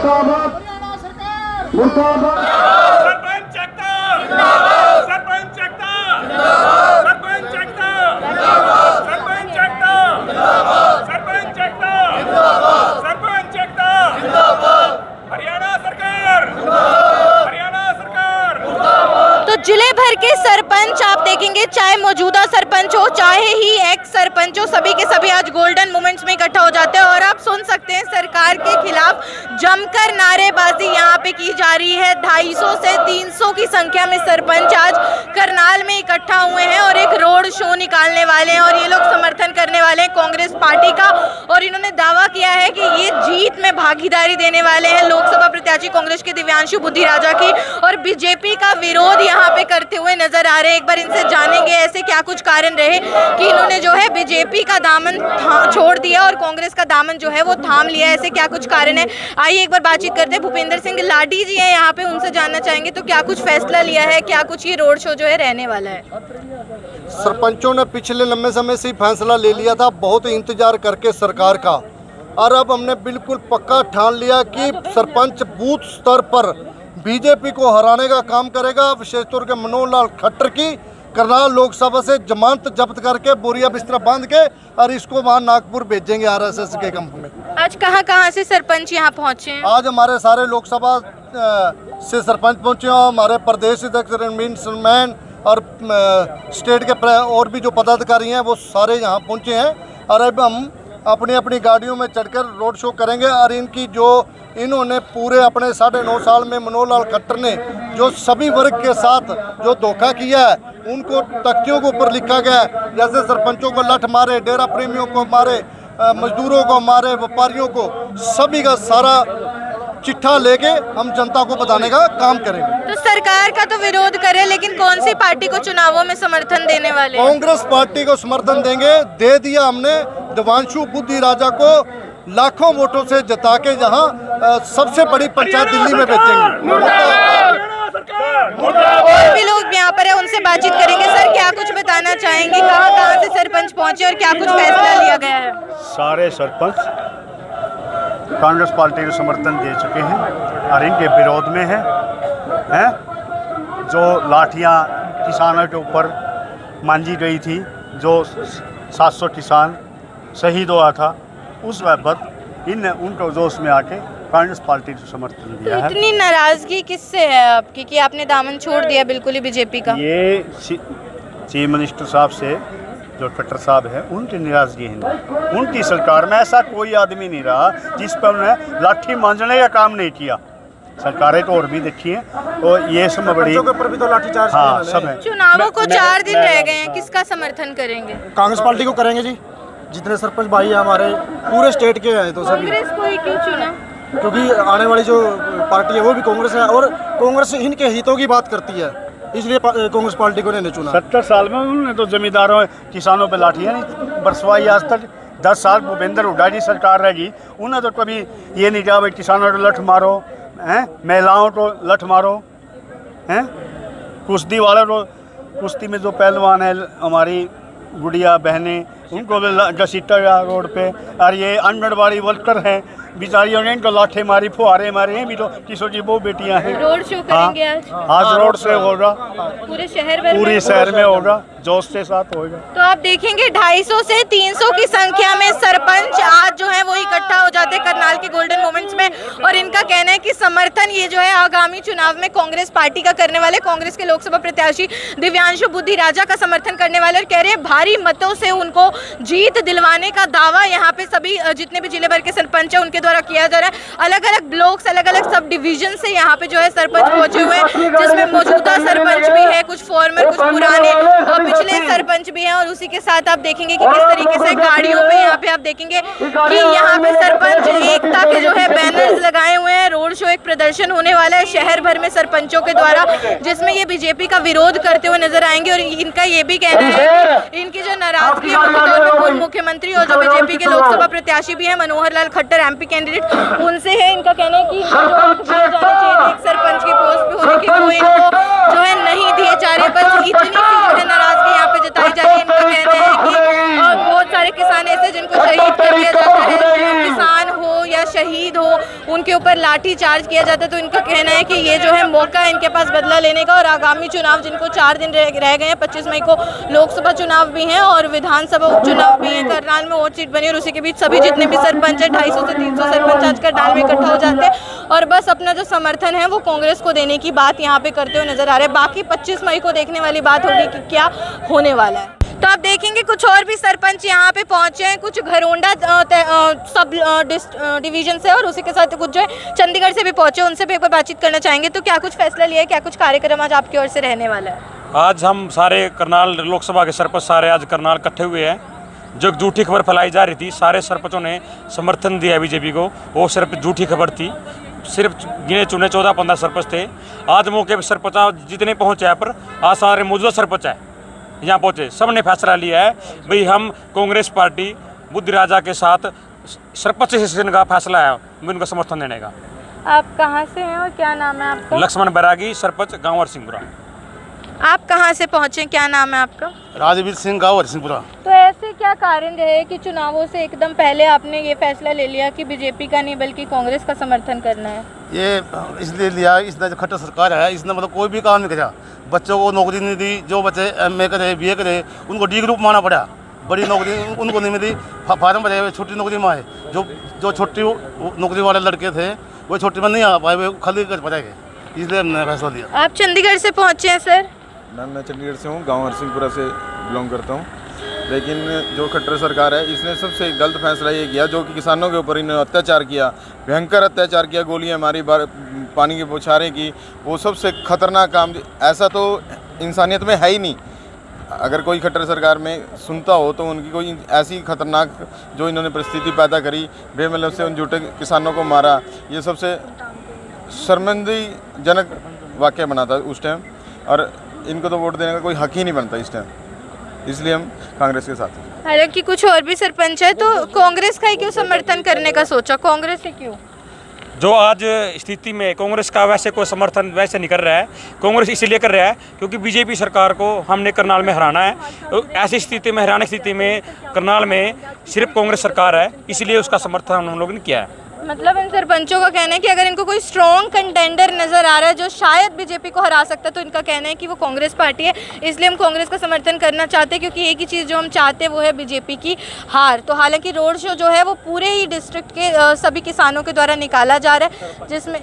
मुर्दाबाद मुर्दाबाद सरपंच एकता जिंदाबाद सरपंच एकता जिंदाबाद सरपंच एकता जिंदाबाद सरपंच एकता जिंदाबाद सरपंच एकता जिंदाबाद सरपंच एकता जिंदाबाद हरियाणा सरकार जिंदाबाद हरियाणा सरकार जिंदाबाद। तो जिले भर के सरपंच आप देखेंगे, चाहे मौजूदा सरपंच हो चाहे ही एक्स सरपंच हो, सभी के सभी आज गोल्डन मोमेंट्स में इकट्ठा हो जाते हैं। और आप सुन सकते हैं सरकार के खिलाफ जमकर नारेबाजी यहाँ पे की जा रही है। 250 से 300 की संख्या में सरपंच आज करनाल में इकट्ठा हुए हैं और एक रोड शो निकालने वाले हैं और ये लोग समर्थन करने वाले हैं कांग्रेस पार्टी का। और इन्होंने दावा किया है कि ये जीत में भागीदारी देने वाले हैं लोकसभा प्रत्याशी कांग्रेस के दिव्यांशु बुद्धिराजा की, और बीजेपी का विरोध यहाँ पे करते हुए नजर आ रहे हैं। एक बार इनसे जानेंगे ऐसे क्या कुछ कारण रहे कि इन्होंने जो है बीजेपी का दामन छोड़ दिया और कांग्रेस का दामन जो है वो थाम लिया, ऐसे क्या कुछ कारण है। आइए एक बार बातचीत करते हैं। भूपेंद्र सिंह लाडी जी हैं यहाँ पे, उनसे जानना चाहेंगे तो क्या कुछ फैसला लिया है, क्या कुछ ये रोड शो जो है रहने वाला है। सरपंचों ने पिछले लंबे समय से ही फैसला ले लिया था, बहुत इंतजार करके सरकार का, और अब हमने बिल्कुल पक्का ठान लिया कि सरपंच बूथ स्तर पर बीजेपी को हराने का काम करेगा। विशेष तौर के मनोहर लाल खट्टर की करनाल लोकसभा से जमानत जब्त करके बोरिया बिस्तरा बांध के और इसको वहाँ नागपुर भेजेंगे आरएसएस के कैंप में। आज कहाँ से सरपंच यहाँ पहुँचे हैं? आज हमारे सारे लोकसभा से सरपंच पहुँचे हैं, हमारे प्रदेश अध्यक्ष रणवीर सरमैन और स्टेट के और भी जो पदाधिकारी हैं वो सारे यहाँ पहुँचे हैं। और अब हम अपनी अपनी गाड़ियों में चढ़कर रोड शो करेंगे। और इनकी जो इन्होंने पूरे अपने 9.5 साल में मनोहर लाल खट्टर ने जो सभी वर्ग के साथ जो धोखा किया है उनको तख्तियों के ऊपर लिखा गया है। जैसे सरपंचों को लठ मारे, डेरा प्रेमियों को मारे, मजदूरों को मारे, व्यापारियों को, सभी का सारा चिट्ठा लेके हम जनता को बताने का काम करेंगे। तो सरकार का तो विरोध करे, लेकिन कौन सी पार्टी को चुनावों में समर्थन देने वाले? कांग्रेस पार्टी को समर्थन देंगे। दे दिया हमने दिव्यांशु बुद्धिराजा को लाखों वोटों से जिता के, जहां सबसे बड़ी पंचायत दिल्ली में भेजेंगे। और भी लोग यहाँ पर है, उनसे बातचीत करेंगे। सर क्या कुछ बताना चाहेंगे, कहाँ से सरपंच पहुँचे और क्या कुछ फैसला लिया गया है? सारे सरपंच कांग्रेस पार्टी को समर्थन दे चुके हैं और इनके विरोध में हैं। जो लाठियां किसानों के ऊपर मांजी गई थी, जो 700 किसान शहीद हुआ था, उस बाबत इन उनको जोश में आके कांग्रेस पार्टी को समर्थन दिया है। इतनी नाराजगी किससे है आपकी कि आपने दामन छोड़ दिया बिल्कुल ही बीजेपी का? ये चीफ मिनिस्टर साहब से जो खट्टर साहब है उनकी नाराजगी है। उनकी सरकार में ऐसा कोई आदमी नहीं रहा जिस पर उन्होंने लाठी मांझने का काम नहीं किया। सरकारें तो और भी देखी हैं, तो ये सब बड़ी तो लाठीचार्ज हाँ सब है। चुनावों को 4 दिन रह गए हैं, किसका समर्थन करेंगे? कांग्रेस पार्टी को करेंगे जी। जितने सरपंच भाई हैं हमारे पूरे स्टेट के हैं, तो सभी। कांग्रेस को ही क्यों चुना? क्योंकि आने वाली जो पार्टी है वो भी कांग्रेस है और कांग्रेस इनके हितों की बात करती है, इसलिए कांग्रेस पार्टी को इन्होंने चुना। 70 साल में उन्होंने तो जमींदारों किसानों पे लाठियाँ नहीं बरसवाई आज तक। 10 साल भूपेंद्र हुड्डा की सरकार रहेगी, उन्होंने तो कभी ये नहीं कहा भाई किसानों को लठ मारो, हैं, महिलाओं को लठ मारो, हैं, कुश्ती वाले को, कुश्ती में जो पहलवान है हमारी गुड़िया बहनें, उनको भी घसीटा गया रोड पे। और ये आंगनबाड़ी वर्कर हैं बेचारियों ने, इनको लाठे मारी, फुहारे मारे हैं भी, तो किशोर जी वो बेटियां हैं। रोड शो करेंगे आज रोड से होगा, पूरे शहर भर पूरी शहर में होगा, जोश के साथ होगा। तो आप देखेंगे 250 से 300 की संख्या में सरपंच आज जो है वो इकट्ठा हो जाते हैं करनाल के गोल्डन मोमेंट्स में। और इनका कहना है कि समर्थन ये जो है आगामी चुनाव में कांग्रेस पार्टी का करने वाले, कांग्रेस के लोकसभा प्रत्याशी दिव्यांशु बुद्धिराजा का समर्थन करने वाले। और कह रहे हैं भारी मतों से उनको जीत दिलवाने का दावा यहाँ पे सभी जितने भी जिले भर के सरपंच है उनके द्वारा किया जा रहा है। अलग अलग ब्लॉक्स, अलग अलग सब डिवीजन से यहाँ पे जो है सरपंच पहुंचे हुए हैं, जिसमें मौजूदा सरपंच भी है, कुछ फॉर्मर, कुछ पुराने और पिछले सरपंच भी हैं। और उसी के साथ आप देखेंगे कि किस तरीके से गाड़ियों पे यहाँ पे आप देखेंगे कि यहाँ पे सरपंच एकता के जो है बैनर्स लगाए हुए हैं। रोड शो एक प्रदर्शन होने वाला है शहर भर में सरपंचों के द्वारा, जिसमें ये बीजेपी का विरोध करते हुए नजर आएंगे। और इनका ये भी कहना है, इनकी जो नाराजगी है पूर्व मुख्यमंत्री और जो बीजेपी के लोकसभा प्रत्याशी भी है मनोहर लाल खट्टर एमपी कैंडिडेट, उनसे है। इनका कहना है कि एक सरपंच की पोस्ट पे होने की वो इनको जो है नहीं दिए जा रहे, बस इतनी सी जो है नाराजगी यहाँ पे जताई जा रही है। इनका कहना है कि बहुत सारे किसान ऐसे जिनको शहीद कर दिया जाता है, किसान हो या शहीद हो उनके ऊपर लाठी चार्ज किया जाता है। तो इनका कहना है कि ये जो है मौका है इनके पास बदला लेने का, और आगामी चुनाव जिनको 4 दिन रह गए हैं, 25 मई को लोकसभा चुनाव भी हैं और विधानसभा उपचुनाव भी हैं। करनाल में और सीट बनी और उसी के बीच सभी जितने भी सरपंच है 250 से 300 सरपंच आज करनाल में इकट्ठा हो जाते हैं और बस अपना जो समर्थन है वो कांग्रेस को देने की बात यहाँ पे करते हुए नजर आ रहे हैं। बाकी 25 मई को देखने वाली बात होगी कि क्या होने वाला है। तो आप देखेंगे कुछ और भी सरपंच यहाँ पे पहुंचे हैं, कुछ घरोंडा सब डिवीजन से और उसी के साथ कुछ जो है चंडीगढ़ से भी पहुंचे, उनसे भी एक बार बातचीत करना चाहेंगे। तो क्या कुछ फैसला लिया है, क्या कुछ कार्यक्रम आज आपकी ओर से रहने वाला है? आज हम सारे करनाल लोकसभा के सरपंच सारे आज करनाल इकट्ठे हुए हैं। जो झूठी खबर फैलाई जा रही थी, सारे सरपंचों ने समर्थन दिया बीजेपी को, वो सिर्फ झूठी खबर थी। सिर्फ गिने चुने 14-15 सरपंच थे। आज मौके पर सरपंच जितने पहुँचे यहाँ पर, आज सारे मौजूदा सरपंच है यहाँ पहुँचे, सब ने फैसला लिया है भाई हम कांग्रेस पार्टी बुद्धि राजा के साथ सरपंच सेशन का फैसला है उनका समर्थन देने का। आप कहाँ से हैं और क्या नाम है आपका? लक्ष्मण बैरागी, सरपंच गाँव हरसिंहपुरा। आप कहाँ से पहुँचे, क्या नाम है आपका? राजवीर सिंह, गाँव हरसिंहपुरा। तो ऐसे क्या कारण रहे कि चुनावों से एकदम पहले आपने ये फैसला ले लिया कि बीजेपी का नहीं बल्कि कांग्रेस का समर्थन करना है? ये इसलिए लिया, इसने जो खट्टर सरकार है इसने मतलब कोई भी काम नहीं किया, बच्चों को नौकरी नहीं दी। जो बच्चे MA करे, BA करे, उनको D ग्रुप माना पड़ा, बड़ी नौकरी उनको नहीं मिली। फार्म भरे हुए छोटी नौकरी में आए, जो छोटी नौकरी वाले लड़के थे वो छोटी में नहीं आ पाए, वो खाली कर पाएंगे, इसलिए हमने फैसला लिया। आप चंडीगढ़ से पहुँचे हैं सर? मैम मैं चंडीगढ़ से हूँ, गांव हरसिंहपुरा से बिलोंग करता हूँ। लेकिन जो खट्टर सरकार है इसने सबसे गलत फैसला ये किया, जो कि किसानों के ऊपर इन्होंने अत्याचार किया, भयंकर अत्याचार किया, गोलियाँ मारी, पानी की बौछारें की। वो सबसे खतरनाक काम, ऐसा तो इंसानियत में है ही नहीं। अगर कोई खट्टर सरकार में सुनता हो तो उनकी कोई ऐसी खतरनाक जो इन्होंने परिस्थिति पैदा करी, बेमतलब से उन झूठे किसानों को मारा, ये सबसे शर्मिंदगीजनक वाक़या बना था उस टाइम। और इनको तो वोट देने का कोई हक ही नहीं बनता इस टाइम, इसलिए हम कांग्रेस के साथ हैं। हालांकि कुछ और भी सरपंच है, तो कांग्रेस का ही क्यों समर्थन करने का सोचा, कांग्रेस से क्यों? जो आज स्थिति में कांग्रेस का वैसे कोई समर्थन वैसे नहीं कर रहा है, कांग्रेस इसलिए कर रहा है क्योंकि बीजेपी सरकार को हमने करनाल में हराना है। तो ऐसी स्थिति में, हराने की स्थिति में करनाल में सिर्फ कांग्रेस सरकार है, इसलिए उसका समर्थन हम लोगों ने किया है। मतलब इन सरपंचों का कहना है कि अगर इनको कोई स्ट्रॉन्ग कंटेंडर नजर आ रहा है जो शायद बीजेपी को हरा सकता है, तो इनका कहना है कि वो कांग्रेस पार्टी है, इसलिए हम कांग्रेस का समर्थन करना चाहते हैं क्योंकि एक ही चीज़ जो हम चाहते हैं वो है बीजेपी की हार। तो हालांकि रोड शो जो है वो पूरे ही डिस्ट्रिक्ट के सभी किसानों के द्वारा निकाला जा रहा है, जिसमें